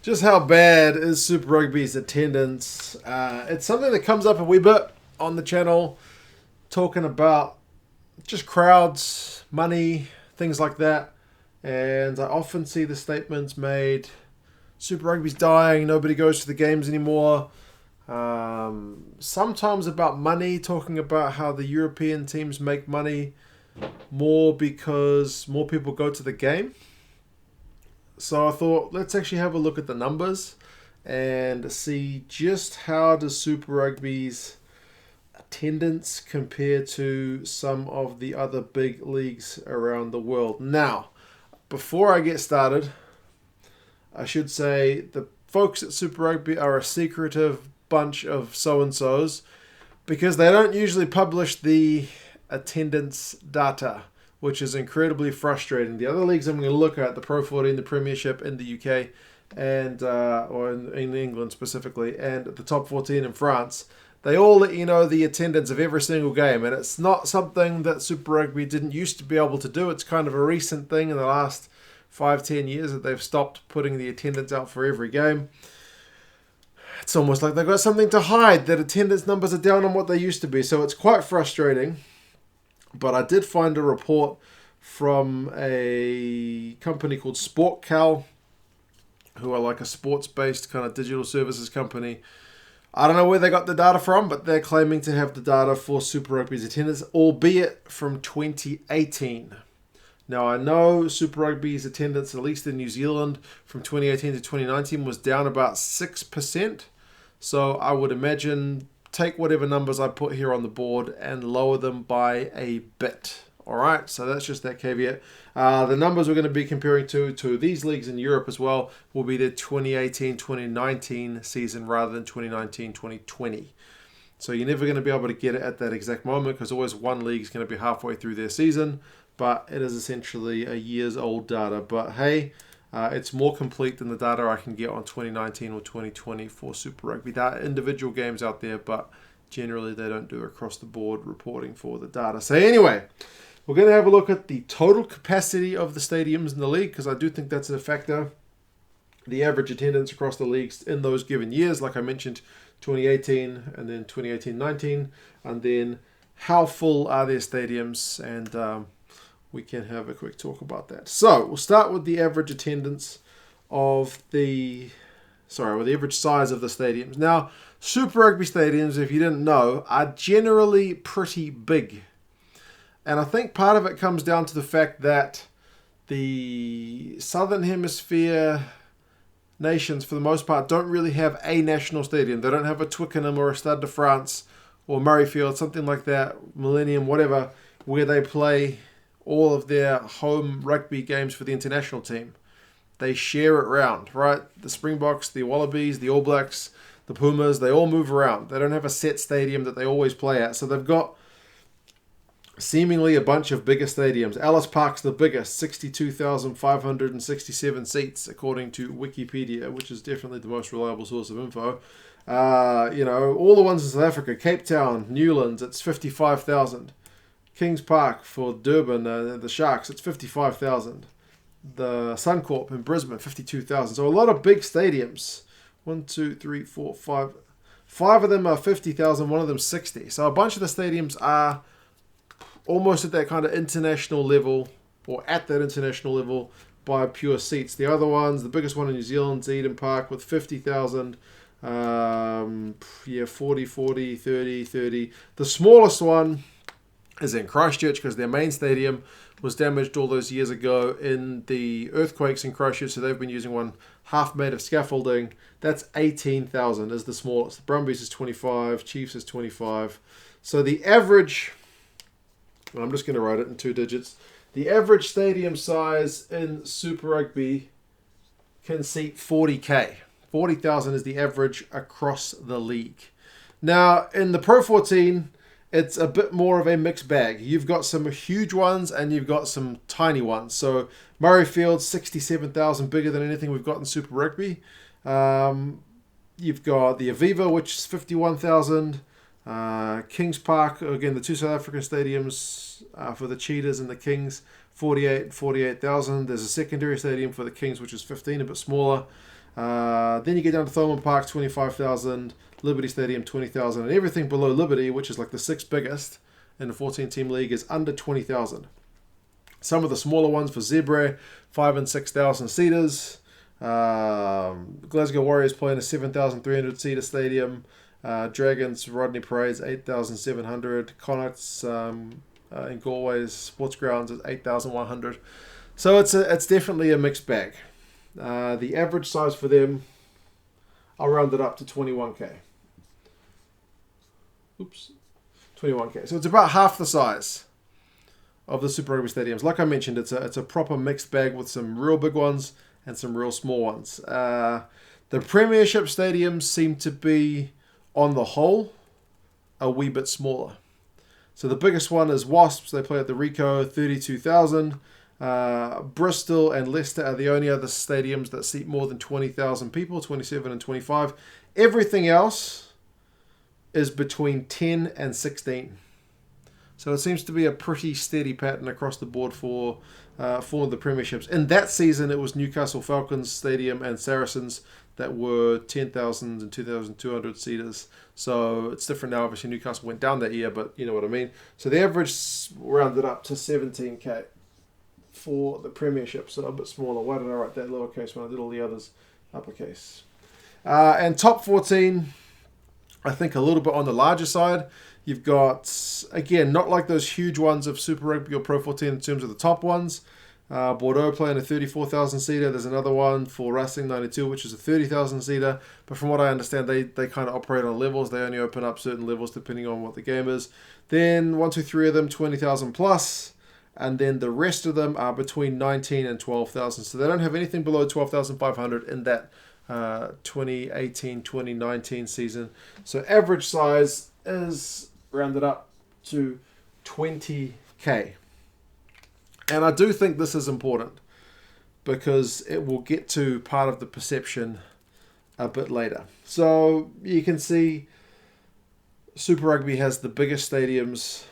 Just how bad is Super Rugby's attendance? It's something that comes up a wee bit on the channel, talking about just crowds, money, things like that. And I often see the statements made, Super Rugby's dying, nobody goes to the games anymore. Sometimes about money, talking about how the European teams make money more because more people go to the game. So I thought, let's actually have a look at the numbers and see just how does Super Rugby's attendance compare to some of the other big leagues around the world. Now, before I get started, I should say the folks at Super Rugby are a secretive bunch of so-and-sos because they don't usually publish the attendance data, which is incredibly frustrating. The other leagues I'm going to look at, the Pro 14, the Premiership in the UK, and or in England specifically, and the Top 14 in France, they all let you know the attendance of every single game, and it's not something that Super Rugby didn't used to be able to do. It's kind of a recent thing in the last 5-10 years that they've stopped putting the attendance out for every game. It's almost like they've got something to hide, that attendance numbers are down on what they used to be, so it's quite frustrating. But I did find a report from a company called SportCal, who are like a sports-based kind of digital services company. I don't know where they got the data from, but they're claiming to have the data for Super Rugby's attendance, albeit from 2018. Now, I know Super Rugby's attendance, at least in New Zealand, from 2018 to 2019 was down about 6%. So I would imagine take whatever numbers I put here on the board and lower them by a bit. All right, so that's just that caveat. The numbers we're going to be comparing to these leagues in Europe as well will be the 2018-2019 season rather than 2019-2020. So you're never going to be able to get it at that exact moment because always one league is going to be halfway through their season, but it is essentially a year's old data. But hey, it's more complete than the data I can get on 2019 or 2020 for Super Rugby. There are individual games out there, but generally they don't do across the board reporting for the data. So anyway, we're going to have a look at the total capacity of the stadiums in the league because I do think that's a factor. The average attendance across the leagues in those given years, like I mentioned, 2018 and then 2018-19, and then how full are their stadiums, and we can have a quick talk about that. So we'll start with the average attendance of the average size of the stadiums. Now, Super Rugby stadiums, if you didn't know, are generally pretty big. And I think part of it comes down to the fact that the Southern Hemisphere nations, for the most part, don't really have a national stadium. They don't have a Twickenham or a Stade de France or Murrayfield, something like that, Millennium, whatever, where they play all of their home rugby games for the international team. They share it around, right? The Springboks, the Wallabies, the All Blacks, the Pumas, they all move around. They don't have a set stadium that they always play at. So they've got seemingly a bunch of bigger stadiums. Ellis Park's the biggest, 62,567 seats, according to Wikipedia, which is definitely the most reliable source of info. All the ones in South Africa, Cape Town, Newlands, it's 55,000. Kings Park for Durban, the Sharks, it's 55,000. The Suncorp in Brisbane, 52,000. So a lot of big stadiums. 1, 2, 3, 4, 5. 5 of them are 50,000, one of them 60. So a bunch of the stadiums are almost at that kind of international level, or at that international level by pure seats. The other ones, the biggest one in New Zealand is Eden Park with 50,000. 40, 30. The smallest one is in Christchurch because their main stadium was damaged all those years ago in the earthquakes in Christchurch, so they've been using one half made of scaffolding. That's 18,000 is the smallest. The Brumbies is 25, Chiefs is 25. So the average, I'm just going to write it in 2 digits, the average stadium size in Super Rugby can seat 40k. 40,000 is the average across the league. Now, in the Pro 14, it's a bit more of a mixed bag. You've got some huge ones and you've got some tiny ones. So Murrayfield, 67,000, bigger than anything we've got in Super Rugby. You've got the Aviva, which is 51,000. Kings Park, again, the two South African stadiums for the Cheetahs and the Kings, 48,000. There's a secondary stadium for the Kings, which is 15, a bit smaller. Then you get down to Thomond Park, 25,000. Liberty Stadium, 20,000. And everything below Liberty, which is like the sixth biggest in the 14-team league, is under 20,000. Some of the smaller ones for Zebra, 5,000 and 6,000 seaters. Glasgow Warriors playing a 7,300 seater stadium. Dragons, Rodney Parade's 8,700. Connacht's in Galway's sports grounds is 8,100. So it's definitely a mixed bag. The average size for them, I'll round it up to 21k. Oops, 21k. So it's about half the size of the Super Rugby stadiums. Like I mentioned, it's a proper mixed bag with some real big ones and some real small ones. The Premiership stadiums seem to be, on the whole, a wee bit smaller. So the biggest one is Wasps. They play at the Rico, 32,000. Bristol and Leicester are the only other stadiums that seat more than 20,000 people, 27 and 25. Everything else is between 10 and 16. So it seems to be a pretty steady pattern across the board for the Premierships. In that season, it was Newcastle Falcons Stadium and Saracens that were 10,000 and 2,200 seaters. So it's different now. Obviously, Newcastle went down that year, but you know what I mean. So the average rounded up to 17k for the Premiership, so a bit smaller. Why did I write that lowercase when I did all the others uppercase? And top 14, I think a little bit on the larger side. You've got, again, not like those huge ones of Super Rugby or Pro 14 in terms of the top ones. Bordeaux playing a 34,000 seater. There's another one for Racing 92, which is a 30,000 seater. But from what I understand, they kind of operate on levels. They only open up certain levels depending on what the game is. Then 1, 2, 3 of them, 20,000 plus. And then the rest of them are between 19 and 12,000. So they don't have anything below 12,500 in that 2018-2019 season. So average size is rounded up to 20k. And I do think this is important because it will get to part of the perception a bit later. So you can see Super Rugby has the biggest stadiums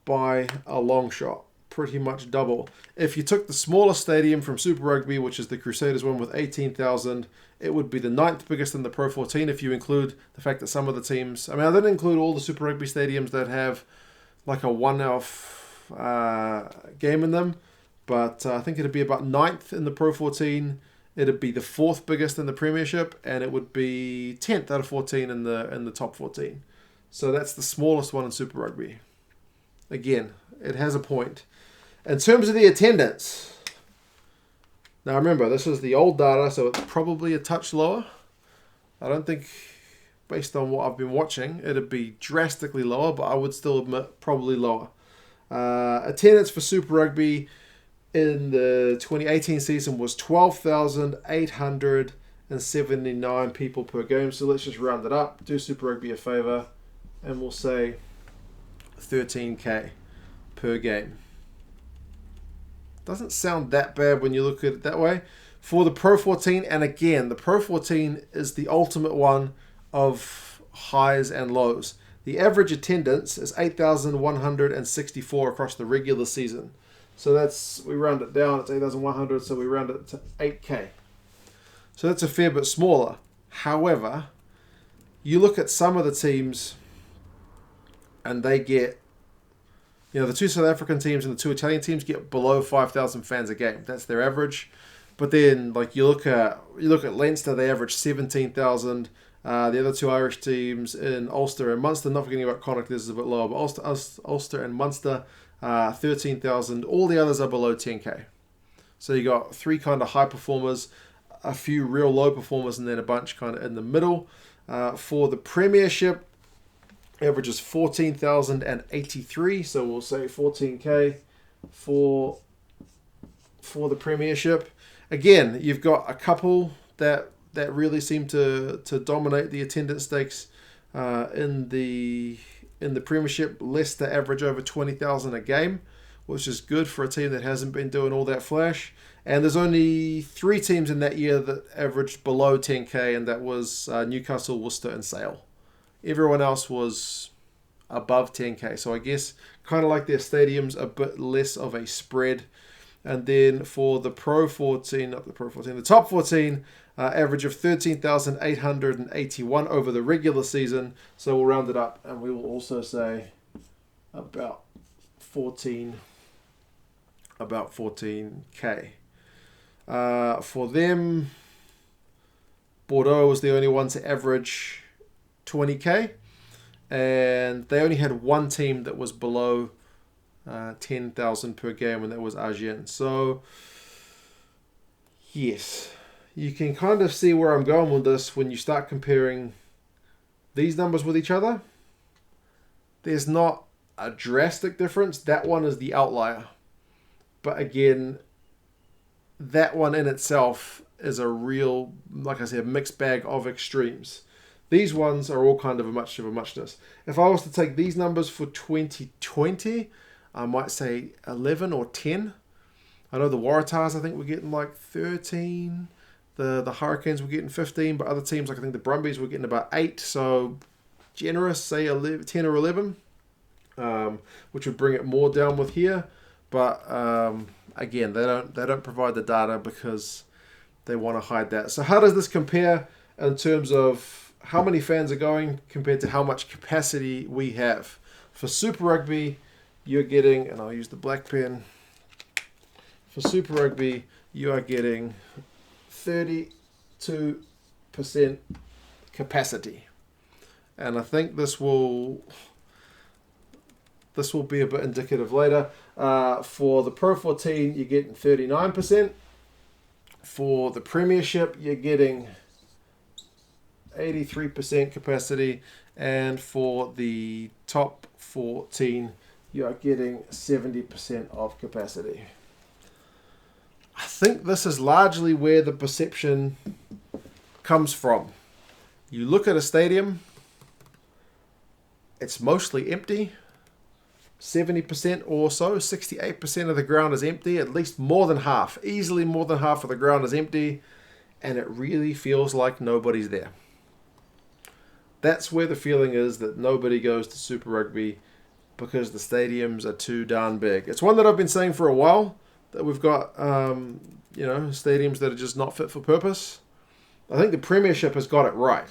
by a long shot. Pretty much double. If you took the smallest stadium from Super Rugby, which is the Crusaders one with 18,000, it would be the 9th biggest in the Pro 14 if you include the fact that some of the teams... I mean, I didn't include all the Super Rugby stadiums that have like a one-off game in them, but I think it'd be about 9th in the Pro 14. It'd be the 4th biggest in the Premiership, and it would be 10th out of 14 in the top 14. So that's the smallest one in Super Rugby. Again, it has a point. In terms of the attendance, now remember, this is the old data, so it's probably a touch lower. I don't think, based on what I've been watching, it'd be drastically lower, but I would still admit probably lower. Attendance for Super Rugby in the 2018 season was 12,879 people per game. So let's just round it up, do Super Rugby a favour, and we'll say 13k per game. Doesn't sound that bad when you look at it that way. For the Pro 14, and again, the Pro 14 is the ultimate one of highs and lows. The average attendance is 8,164 across the regular season. So that's, we round it down, it's 8,100, so we round it to 8k. So that's a fair bit smaller. However, you look at some of the teams and they get, you know, the 2 South African teams and the 2 Italian teams get below 5,000 fans a game. That's their average. But then, like you look at Leinster, they average 17,000. The other 2 Irish teams in Ulster and Munster, not forgetting about Connacht, this is a bit lower, but Ulster and Munster, 13,000. All the others are below 10k. So you got 3 kind of high performers, a few real low performers, and then a bunch kind of in the middle. For the Premiership, average is 14,083, so we'll say 14k for the Premiership. Again, you've got a couple that really seem to dominate the attendance stakes in the Premiership. Leicester average over 20,000 a game, which is good for a team that hasn't been doing all that flash. And there's only 3 teams in that year that averaged below 10k, and that was Newcastle, Worcester, and Sale. Everyone else was above 10k. So I guess kind of like their stadiums, a bit less of a spread. And then for the Pro 14, not the Pro 14, the Top 14, average of 13,881 over the regular season. So we'll round it up, and we will also say about 14K. For them, Bordeaux was the only one to average 20K, and they only had one team that was below 10,000 per game, and that was Agen. So, yes, you can kind of see where I'm going with this when you start comparing these numbers with each other. There's not a drastic difference. That one is the outlier. But again, that one in itself is a real, like I said, mixed bag of extremes. These ones are all kind of a muchness. If I was to take these numbers for 2020, I might say 11 or 10. I know the Waratahs, I think, were getting like 13. The Hurricanes were getting 15, but other teams, like I think the Brumbies, were getting about 8. So generous, say 11, 10 or 11, which would bring it more down with here. But again, they don't provide the data because they want to hide that. So how does this compare in terms of how many fans are going compared to how much capacity we have? For Super Rugby, you're getting, and I'll use the black pen. For Super Rugby, you are getting 32% capacity. And I think this will be a bit indicative later. For the Pro 14, you're getting 39%. For the Premiership, you're getting 83% capacity. And for the Top 14, you are getting 70% of capacity. I think this is largely where the perception comes from. You look at a stadium, it's mostly empty. 70% or so, 68% of the ground is empty, at least more than half, easily more than half of the ground is empty, and it really feels like nobody's there. That's where the feeling is that nobody goes to Super Rugby because the stadiums are too darn big. It's one that I've been saying for a while, that we've got stadiums that are just not fit for purpose. I think the Premiership has got it right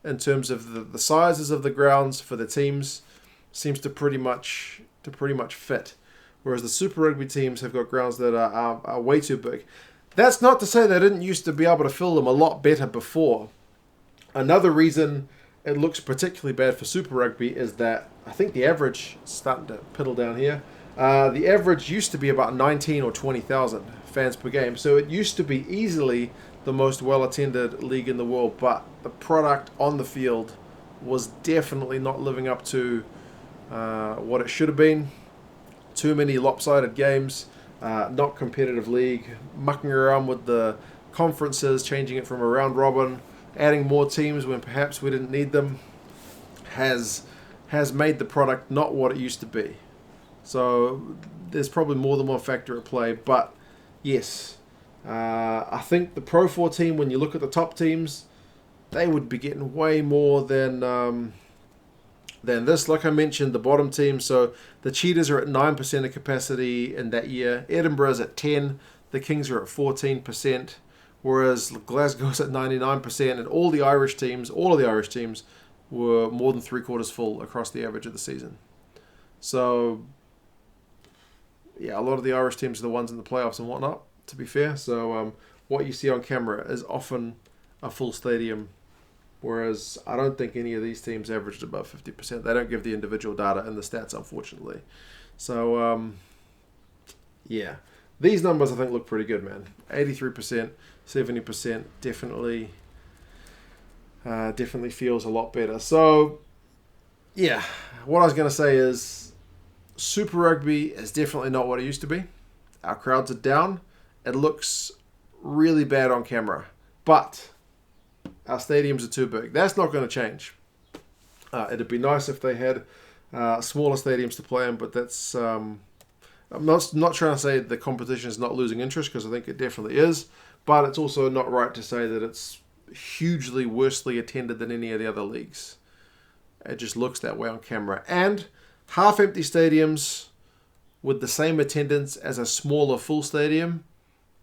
in terms of the sizes of the grounds for the teams. Seems to pretty much fit, whereas the Super Rugby teams have got grounds that are way too big. That's not to say they didn't used to be able to fill them a lot better before. Another reason it looks particularly bad for Super Rugby is that I think the average, starting to piddle down here, the average used to be about 19 or 20,000 fans per game, so it used to be easily the most well-attended league in the world, but the product on the field was definitely not living up to what it should have been. Too many lopsided games, not competitive league, mucking around with the conferences, changing it from a round robin, adding more teams when perhaps we didn't need them, has made the product not what it used to be. So there's probably more than one factor at play, but yes, I think the Pro 14, when you look at the top teams, they would be getting way more than this. Like I mentioned, the bottom team, so the Cheetahs are at 9% of capacity in that year. Edinburgh's at 10%. The Kings are at 14%. Whereas Glasgow's at 99%. And all of the Irish teams were more than three-quarters full across the average of the season. So, yeah, a lot of the Irish teams are the ones in the playoffs and whatnot, to be fair. So what you see on camera is often a full stadium, whereas I don't think any of these teams averaged above 50%. They don't give the individual data in the stats, unfortunately. So, yeah. These numbers, I think, look pretty good, man. 83%, 70%, definitely feels a lot better. So, yeah. What I was going to say is Super Rugby is definitely not what it used to be. Our crowds are down. It looks really bad on camera. But our stadiums are too big. That's not going to change. It'd be nice if they had smaller stadiums to play in, but that's... I'm not trying to say the competition is not losing interest, because I think it definitely is, but it's also not right to say that it's hugely worsely attended than any of the other leagues. It just looks that way on camera. And half-empty stadiums with the same attendance as a smaller full stadium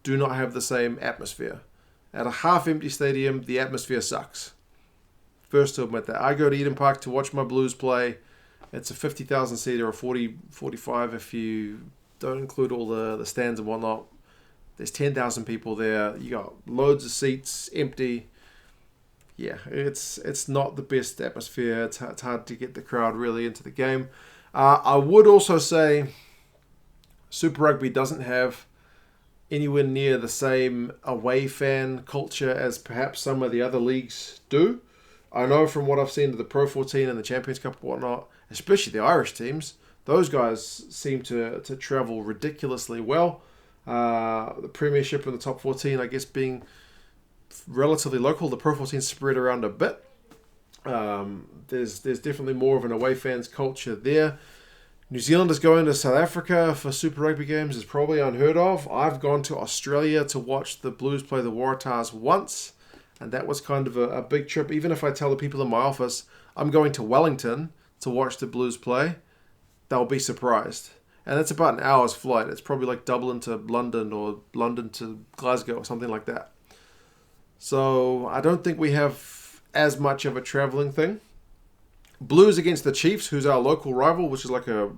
do not have the same atmosphere. At a half-empty stadium, the atmosphere sucks. First to admit that. I go to Eden Park to watch my Blues play. It's a 50,000 seater or 45 if you don't include all the stands and whatnot. There's 10,000 people there. You got loads of seats empty. Yeah, it's not the best atmosphere. It's hard to get the crowd really into the game. I would also say Super Rugby doesn't have anywhere near the same away fan culture as perhaps some of the other leagues do. I know from what I've seen of the Pro 14 and the Champions Cup and whatnot, especially the Irish teams, those guys seem to travel ridiculously well. The Premiership and the Top 14, I guess, being relatively local. The Pro 14 spread around a bit. There's definitely more of an away fans culture there. New Zealanders going to South Africa for Super Rugby games is probably unheard of. I've gone to Australia to watch the Blues play the Waratahs once, and that was kind of a big trip. Even if I tell the people in my office I'm going to Wellington to watch the Blues play, they'll be surprised. And it's about an hour's flight. It's probably like Dublin to London or London to Glasgow or something like that. So I don't think we have as much of a travelling thing. Blues against the Chiefs, who's our local rival, which is like a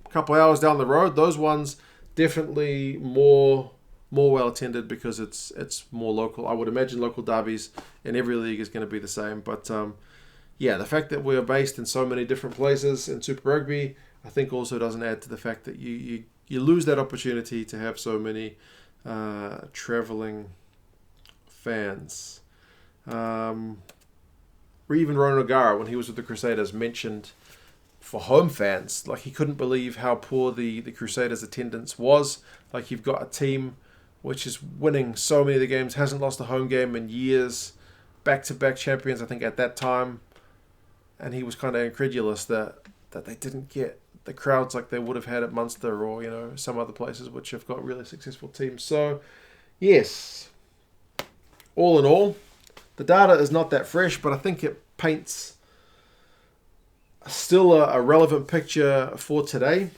couple hours down the road. Those ones definitely more well attended because it's more local. I would imagine local derbies in every league is going to be the same. But yeah, the fact that we're based in so many different places in Super Rugby, I think also doesn't add to the fact that you lose that opportunity to have so many travelling fans. Even Ronan O'Gara, when he was with the Crusaders, mentioned for home fans, like he couldn't believe how poor the Crusaders' attendance was. Like you've got a team which is winning so many of the games, hasn't lost a home game in years, back-to-back champions, I think, at that time. And he was kind of incredulous that they didn't get the crowds like they would have had at Munster or, some other places which have got really successful teams. So, yes, all in all, the data is not that fresh, but I think it paints still a relevant picture for today.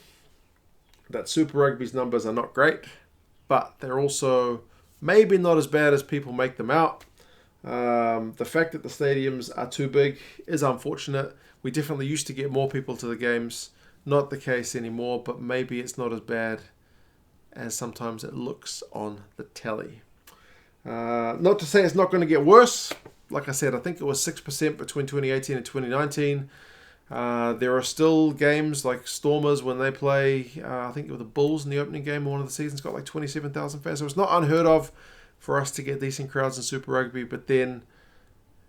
That Super Rugby's numbers are not great, but they're also maybe not as bad as people make them out. The fact that the stadiums are too big is unfortunate. We definitely used to get more people to the games. Not the case anymore, but maybe it's not as bad as sometimes it looks on the telly. Not to say it's not going to get worse. Like I said, I think it was 6% between 2018 and 2019. There are still games like Stormers when they play, I think it was the Bulls in the opening game of one of the seasons, got like 27,000 fans. So it's not unheard of for us to get decent crowds in Super Rugby, but then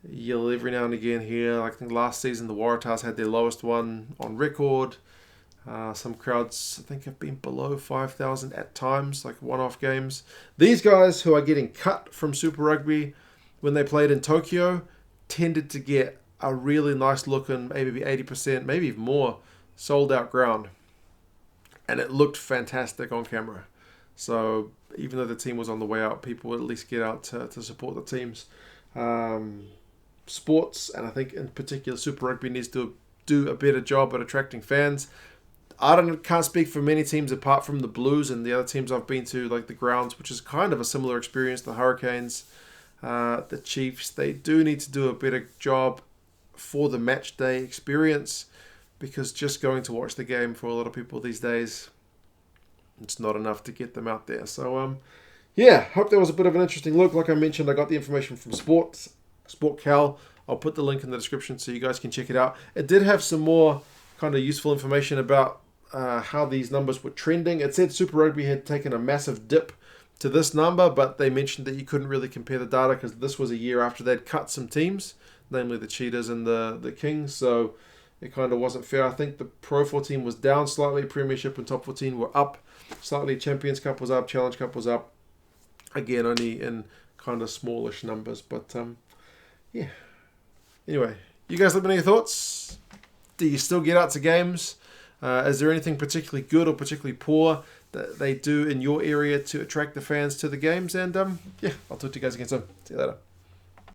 you'll every now and again hear, like I think last season the Waratahs had their lowest one on record. Some crowds, I think, have been below 5,000 at times, like one-off games. These guys who are getting cut from Super Rugby when they played in Tokyo tended to get a really nice-looking, maybe 80%, maybe even more, sold-out ground. And it looked fantastic on camera. So even though the team was on the way out, people would at least get out to support the teams. Sports, and I think in particular Super Rugby, needs to do a better job at attracting fans. Can't speak for many teams apart from the Blues and the other teams I've been to, like the Grounds, which is kind of a similar experience. The Hurricanes, the Chiefs, they do need to do a better job for the match day experience, because just going to watch the game for a lot of people these days, it's not enough to get them out there. So, yeah, hope that was a bit of an interesting look. Like I mentioned, I got the information from Sport Cal. I'll put the link in the description so you guys can check it out. It did have some more kind of useful information about how these numbers were trending. It said Super Rugby had taken a massive dip to this number, but they mentioned that you couldn't really compare the data because this was a year after they'd cut some teams, namely the Cheetahs and the Kings, so it kind of wasn't fair. I think the Pro 14 was down slightly, Premiership and Top 14 were up slightly, Champions Cup was up, Challenge Cup was up, again only in kind of smallish numbers, but yeah. Anyway, you guys let me know your thoughts. Do you still get out to games? Is there anything particularly good or particularly poor that they do in your area to attract the fans to the games? And yeah, I'll talk to you guys again soon. See you later.